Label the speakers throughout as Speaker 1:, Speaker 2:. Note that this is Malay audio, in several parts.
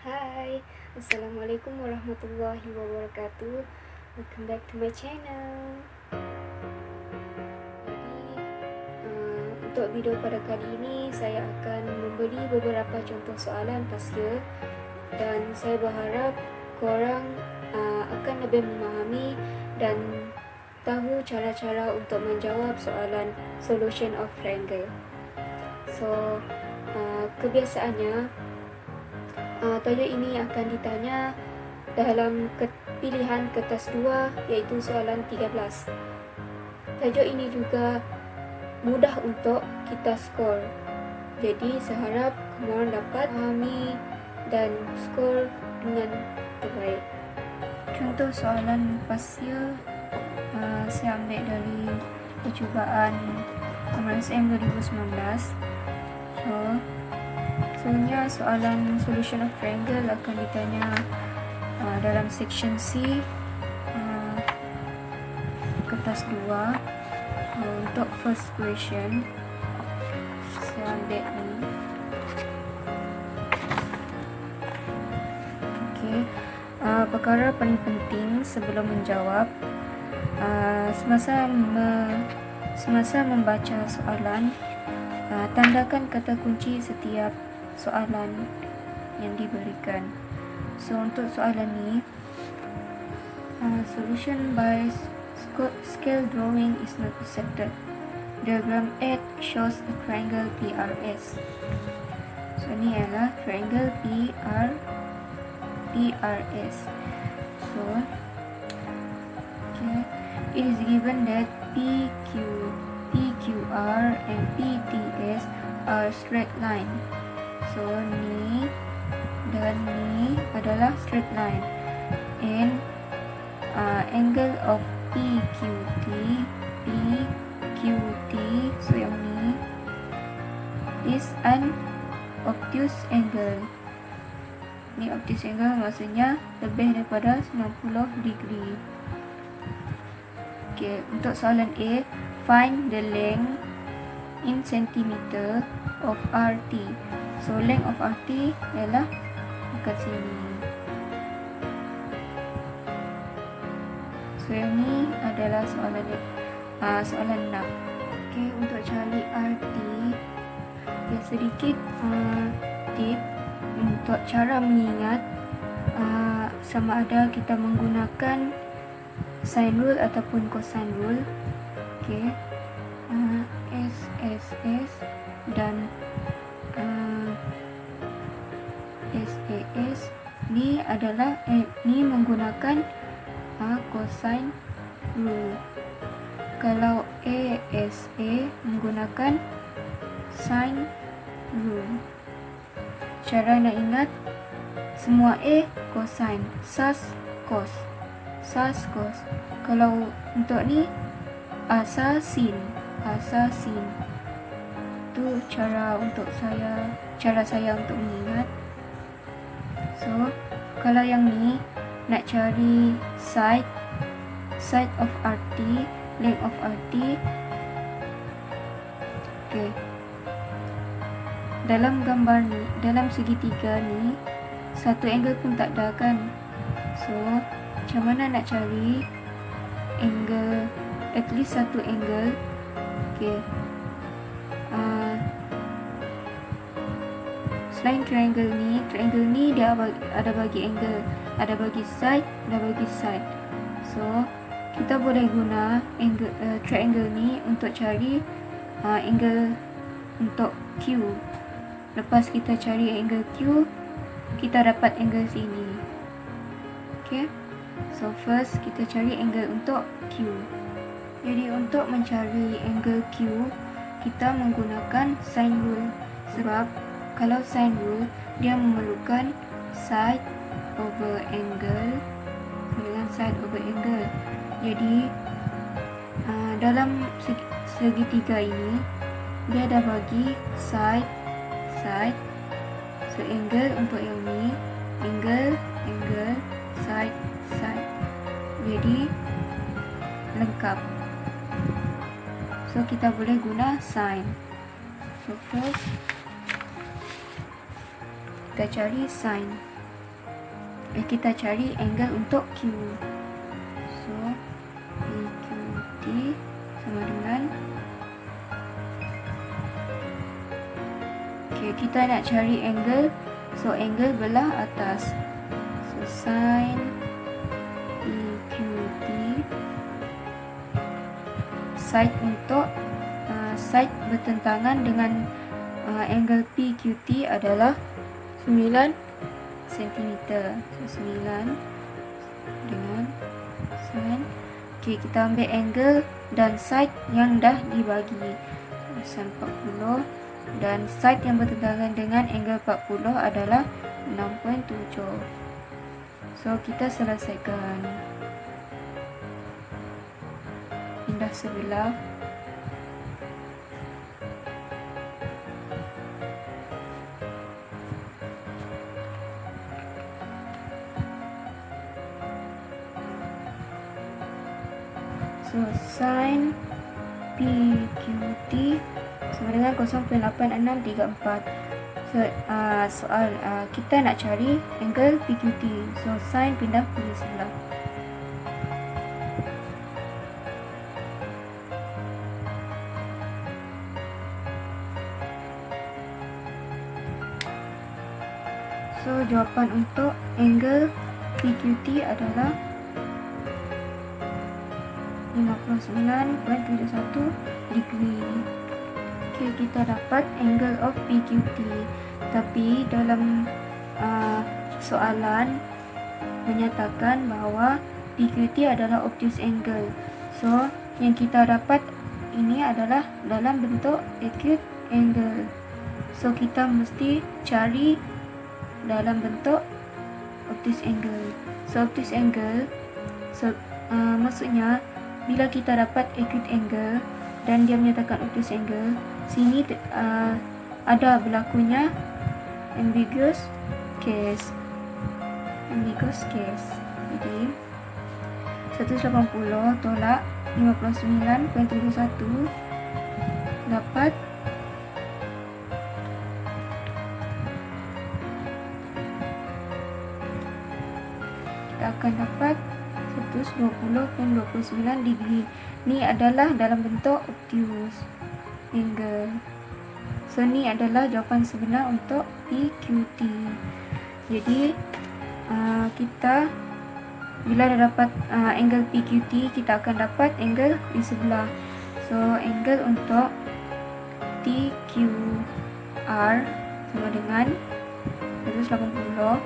Speaker 1: Hai, Assalamualaikum warahmatullahi wabarakatuh. Welcome back to my channel. Untuk video pada kali ini, saya akan memberi beberapa contoh soalan pasca dan saya berharap korang akan lebih memahami dan tahu cara-cara untuk menjawab soalan solution of triangle. So, kebiasaannya tajuk ini akan ditanya dalam pilihan kertas 2 iaitu soalan 13. Tajuk ini juga mudah untuk kita skor. Jadi saya harap korang dapat memahami dan skor dengan terbaik. Contoh soalan pasca saya ambil dari percubaan MRSM 2019. Sebenarnya soalan solution of triangle akan ditanya dalam section C kertas 2. Untuk first question saya ambil ni. Okay. Perkara paling penting sebelum menjawab, semasa membaca soalan, tandakan kata kunci setiap soalan yang diberikan. So untuk soalan ni, solution by scale drawing is not accepted. Diagram 8 shows a triangle PRS. So ni adalah triangle PRS. So okay, it is given that PQR and PTS are straight line. So ni dan ni adalah straight line, and angle of PQT, so yang ni is an obtuse angle. Ni obtuse angle maksudnya lebih daripada 90 degree. Okay, untuk soalan A, find the length in centimeter of RT. So length of RT ialah dekat sini. So yang ni adalah soalan 6. Okay, untuk cari RT, okay, sedikit tip untuk cara mengingat, sama ada kita menggunakan sine rule ataupun cosine rule. Okay, SSS dan SAS ni adalah ni menggunakan cosine rule. Kalau ASA menggunakan sine rule. Cara nak ingat, semua A cosine, SAS cos. Kalau untuk ni asa sin. Itu cara saya untuk mengingat. So kalau yang ni nak cari side of RT, length of RT. Okay, dalam gambar ni, dalam segitiga ni, satu angle pun tak ada kan. So macam mana nak cari angle, at least satu angle. Okay, selain triangle ni dia ada bagi angle, ada bagi side, ada bagi side. So kita boleh guna angle triangle ni untuk cari angle untuk Q. Lepas kita cari angle Q, kita dapat angle sini. Okay, so first kita cari angle untuk Q. Jadi untuk mencari angle Q, kita menggunakan sine rule. Sebab kalau sine rule, dia memerlukan side over angle dengan side over angle. Jadi dalam segitiga ini, dia dah bagi side. So angle untuk yang ni, angle, side. Jadi lengkap. So kita boleh guna sine. So first kita cari sine. kita cari angle untuk Q. So PQT sama dengan, kita nak cari angle, so angle belah atas, so sin PQT, side untuk side bertentangan dengan angle PQT adalah 9 cm. So 9 dengan sin. Kita ambil angle dan side yang dah dibagi, sin 40, dan side yang bertentangan dengan angle 40 adalah 6.7. So kita selesaikan, pindah sebelah. So sin PQT sama dengan 0.8634. So soal kita nak cari angle PQT. So sin pindah ke sebelah. So jawapan untuk angle PQT adalah 59.71 degree. Kita dapat angle of PQT, tapi dalam soalan menyatakan bahawa PQT adalah obtuse angle. So yang kita dapat ini adalah dalam bentuk acute angle. So kita mesti cari dalam bentuk obtuse angle. So obtuse angle, maksudnya bila kita dapat acute angle dan dia menyatakan obtuse angle, sini ada berlakunya ambiguous case. Jadi 180 tolak 59.71 dapat kita akan dapat 120.29 degree. Ni adalah dalam bentuk obtuse angle. So ni adalah jawapan sebenar untuk PQT. Jadi kita bila dah dapat angle PQT, kita akan dapat angle di sebelah. So angle untuk TQR sama dengan 180.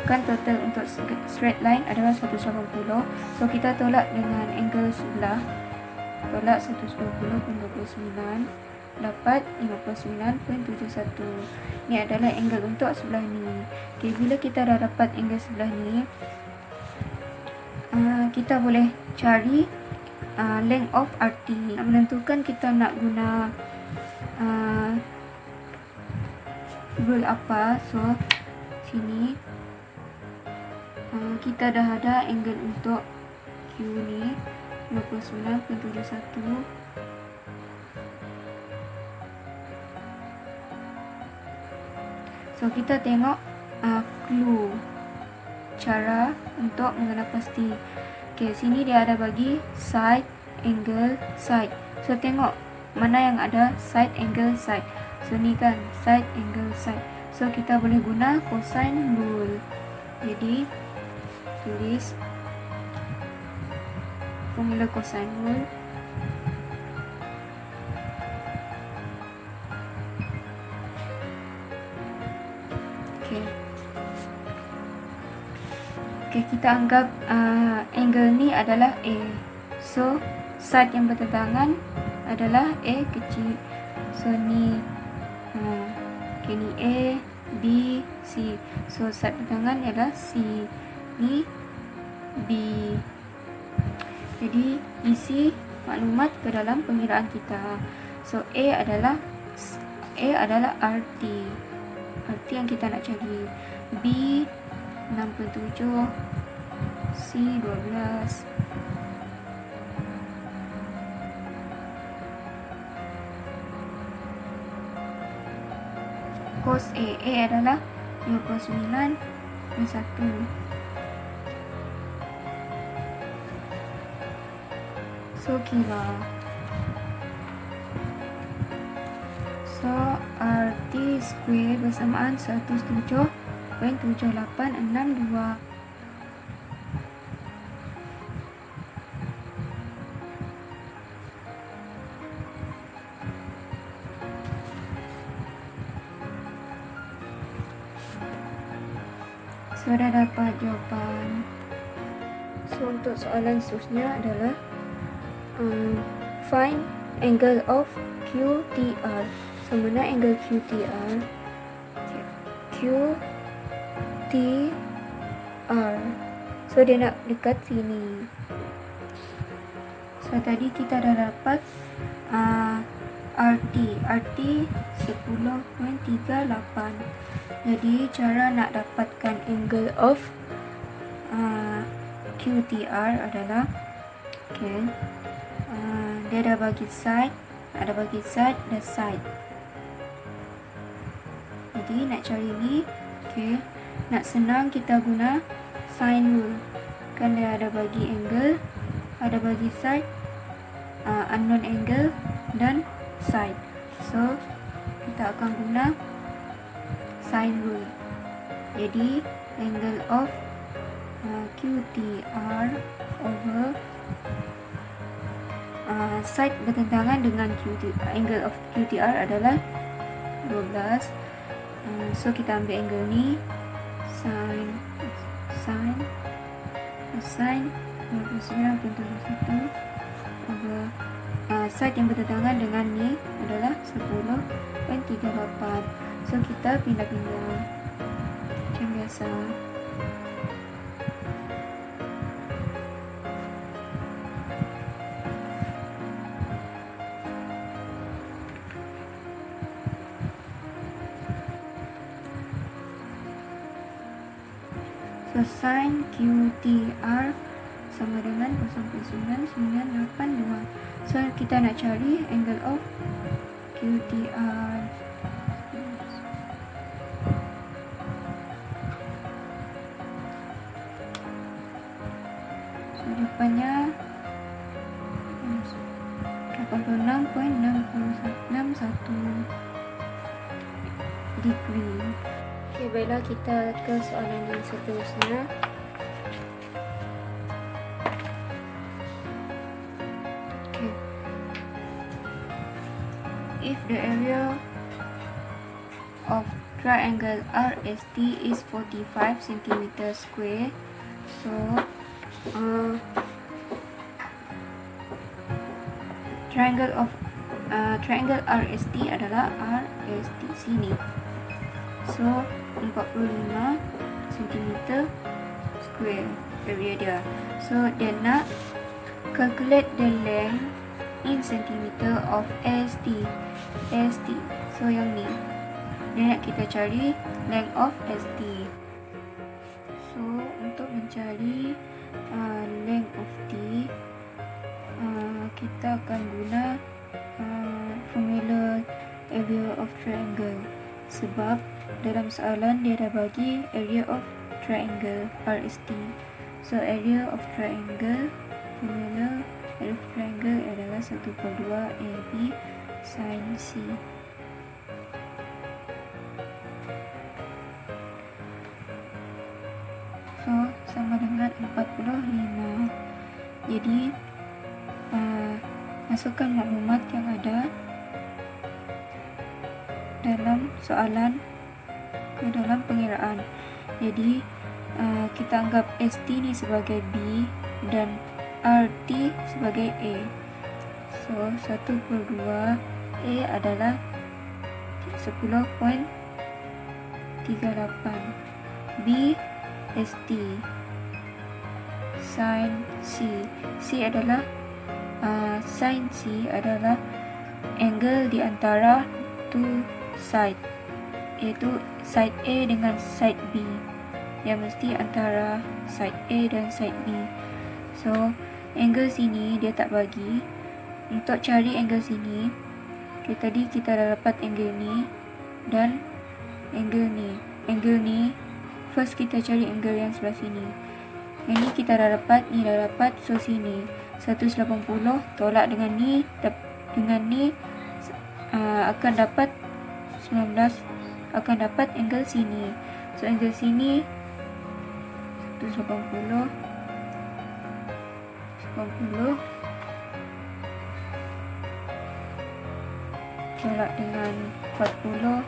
Speaker 1: Kan total untuk straight line adalah 180. So kita tolak dengan angle sebelah, tolak 120.29 dapat 59.71. Ni adalah angle untuk sebelah ni. Okay, bila kita dah dapat angle sebelah ni, kita boleh cari length of RT. Nak menentukan kita nak guna rule apa. So sini kita dah ada angle untuk Q ni 59.71. So kita tengok clue cara untuk mengenal pasti. Okay, sini dia ada bagi side angle side. So tengok mana yang ada side angle side. So ni kan side angle side. So kita boleh guna cosine rule. Jadi tulis formula cosine rule. Okay, kita anggap angle ni adalah A. So side yang bertentangan adalah A kecil. So ni okay, ni A, B, C. So side bertentangan adalah C. Ni B. Jadi isi maklumat ke dalam pengiraan kita. So A adalah RT. RT yang kita nak cari. B 67, C 12. Cos A adalah 59.1. So kira. So RT square bersamaan 107.7862. Sudah dapat jawapan. So untuk soalan seterusnya adalah find angle of QTR. So mana angle QTR? QTR. So dia nak dekat sini. So tadi kita dah dapat RT 10.38. Jadi cara nak dapatkan angle of QTR adalah dia dah bagi side, ada bagi side dan side. Jadi nak cari ni, nak senang kita guna sine rule. Kan dia ada bagi angle, ada bagi side, unknown angle dan side. So kita akan guna sine rule. Jadi angle of QTR over side bertentangan dengan angle of QTR adalah 12. So kita ambil angle ni, sine 29.71 over side yang bertentangan dengan ni adalah 10.38. So kita pindah-pindah macam biasa. So sin QTR sama dengan 0.9982. So kita nak cari angle of QTR. So depannya 86.661 degree. Okay, baiklah kita ke soalan yang seterusnya. Okay. If the area of triangle RST is 45 cm square, so triangle RST adalah RST sini. So 45 cm square area dia. So dia nak calculate the length in centimeter of ST. So yang ni dia nak kita cari length of ST. So untuk mencari length of T, kita akan guna formula area of triangle. Sebab dalam soalan dia dah bagi area of triangle RST. So area of triangle, formula area of triangle adalah 1/2 AB sin C. So sama dengan 45. Jadi masukkan maklumat yang ada dalam soalan ke dalam pengiraan. Jadi kita anggap ST ni sebagai B dan RT sebagai A. So 1/2 A adalah 10.38. B ST sin C. C adalah sin C adalah angle di antara two side, iaitu side A dengan side B, yang mesti antara side A dan side B. So angle sini dia tak bagi. Untuk cari angle sini, tadi kita dah dapat angle ni dan angle ni. Angle ni first kita cari angle yang sebelah sini. Yang ni kita dah dapat, ni dah dapat, so sini. 180 tolak dengan ni, akan dapat 19, akan dapat angle sini. So angle sini 180 tolak dengan 40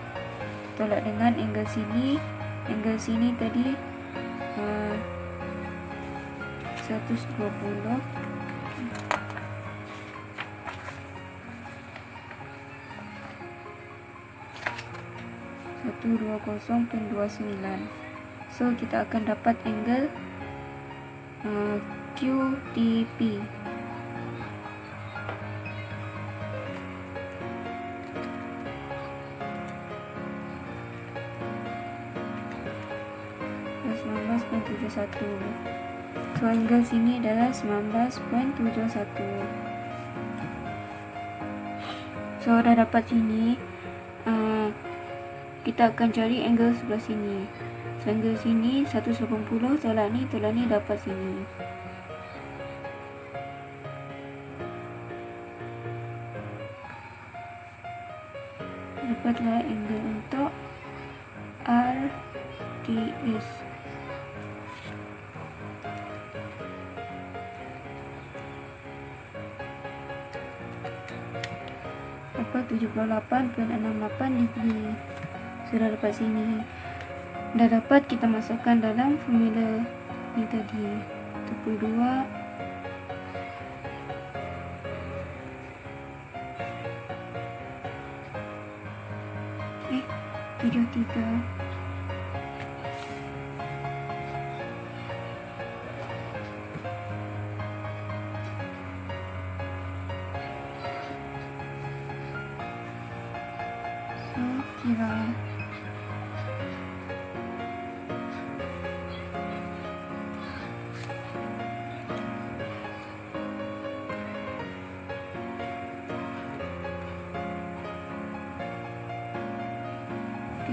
Speaker 1: tolak dengan angle sini. Angle sini tadi 120. Satu 20.29. So kita akan dapat angle QTP. So angle sini adalah 19.71. So dah dapat sini, kita akan cari angle sebelah sini. So angle sini 180 tolak ni dapat sini. Dapatlah angle untuk RTS. Dapat 78.68 degree. Sudah dapat sini. Dah dapat, kita masukkan dalam formula ni tadi. 72 73 kira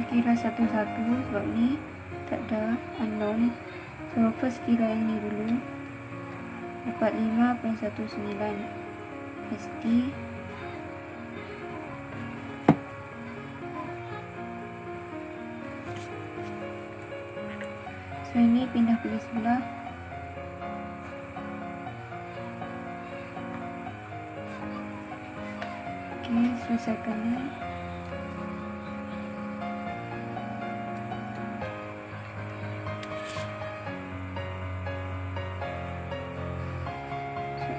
Speaker 1: kira satu-satu sebab ni tak ada unknown. So first kira yang ni dulu. Dapat 5.19 ST. So ini pindah pergi sebelah. Okay, selesaikan ni.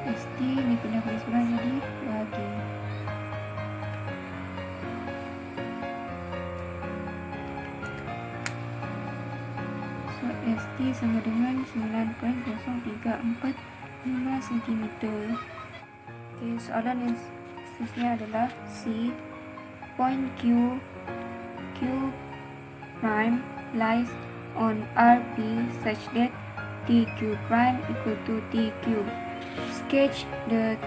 Speaker 1: ST ni pindah ke sebelah jadi bahagi. So ST sama dengan 9.0345 cm. Okay, soalan yang seterusnya adalah C. Point Q prime lies on RP such that TQ prime equal to TQ. Sketch the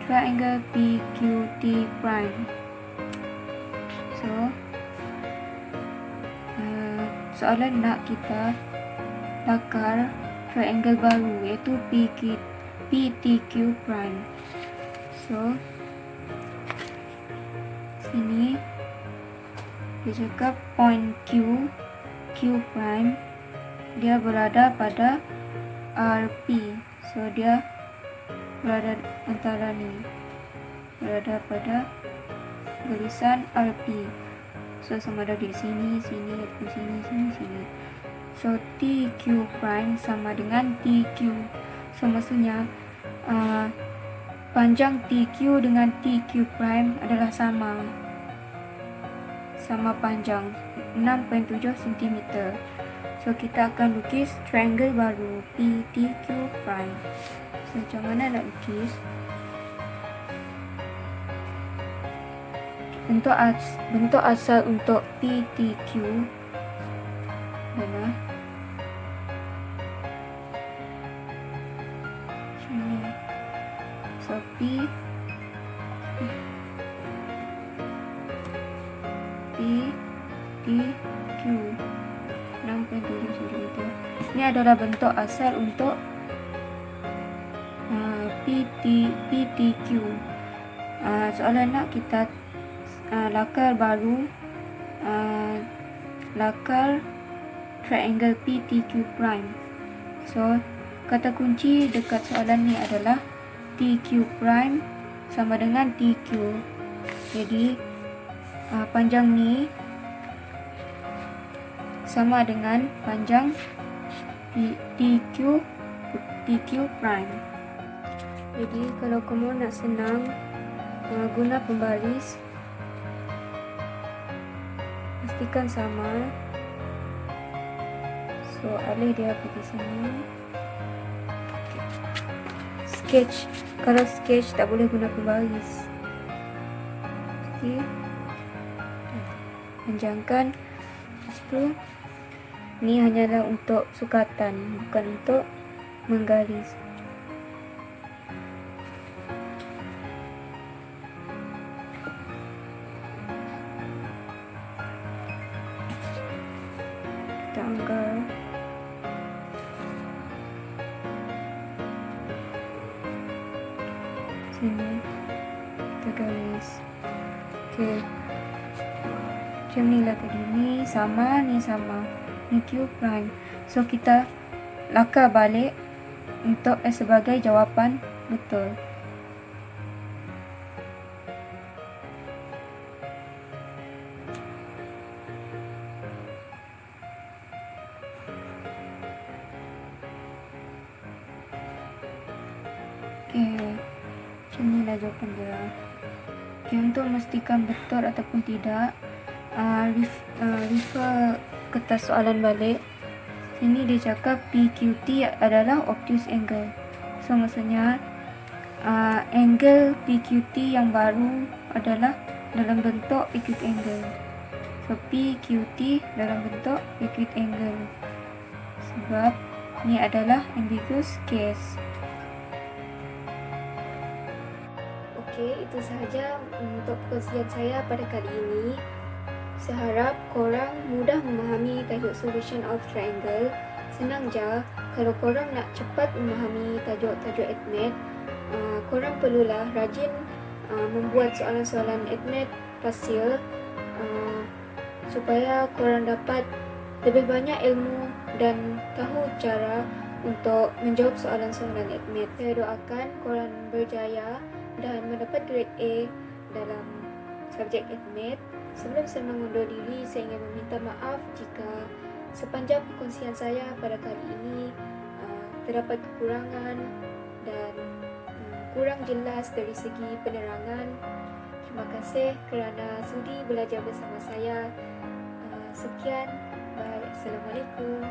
Speaker 1: triangle PQT prime. So soalan nak kita lakar triangle baru iaitu PTQ prime. So sini dia cakap point Q prime dia berada pada RP. So dia berada antara ni, berada pada garisan RP. So sama ada di sini ataupun sini. So TQ prime sama dengan TQ. So maksudnya panjang TQ dengan TQ prime adalah sama panjang 6.7 cm. So kita akan lukis triangle baru PTQ prime. So macam mana nak lukis? Bentuk asal untuk PTQ adalah macam ni. So PTQ 6.7 cm. Ini adalah bentuk asal untuk PTQ. Soalan nak kita lakar baru, lakar triangle PTQ prime. So kata kunci dekat soalan ni adalah TQ prime sama dengan TQ. Jadi panjang ni sama dengan panjang TQ prime. Jadi kalau kamu nak senang guna pembaris, pastikan sama. So alih dia pergi sini. Sketch, kalau sketch tak boleh guna pembaris. Okey, panjangkan. Lepas tu ni hanyalah untuk sukatan, bukan untuk menggaris. Kita anggar. Sini kita garis. Okey, macam ni lah tadi. Ni sama, ni sama, ni Q prime. So kita lakar balik untuk sebagai jawapan betul. Okey, macam ni lah jawapan dia. Okey, untuk memastikan betul ataupun tidak, refer kertas soalan balik. Sini dia cakap PQT adalah obtuse angle. So maksudnya angle PQT yang baru adalah dalam bentuk acute angle. So PQT dalam bentuk acute angle, sebab ni adalah ambiguous case. Okey, itu sahaja untuk perkongsian saya pada kali ini. Saya harap korang mudah memahami tajuk solution of triangle. Senang je. Kalau korang nak cepat memahami tajuk-tajuk ADMET, korang perlulah rajin membuat soalan-soalan ADMET past year, supaya korang dapat lebih banyak ilmu dan tahu cara untuk menjawab soalan-soalan ADMET. Saya doakan korang berjaya dan mendapat grade A dalam subjek ADMET. Sebelum saya mengundur diri, saya ingin meminta maaf jika sepanjang perkongsian saya pada kali ini terdapat kekurangan dan kurang jelas dari segi penerangan. Terima kasih kerana sudi belajar bersama saya. Sekian, bye. Assalamualaikum.